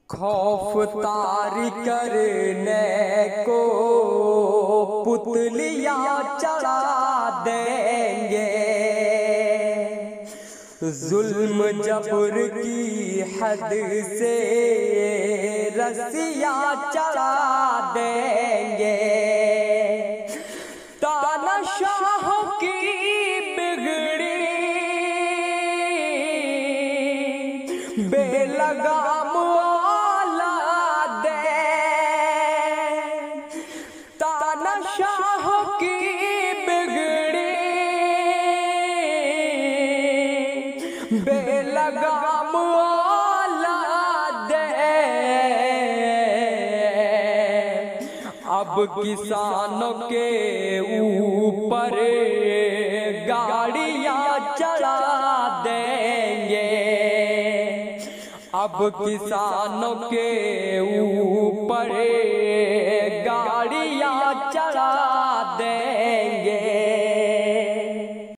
खौफ तारी करने को पुतलियाँ चढ़ा देंगे, जुल्म जबर की हद से रस्सियाँ चढ़ा देंगे। तानाशाह की बिगड़ी बेलगाम औलादे, तानाशाह की बिगड़ी बेलगाम औलादे, अब किसानों के ऊपर गाड़ियाँ चढ़ा देंगे, अब किसानों के ऊपर गाड़ियाँ चढ़ा देंगे।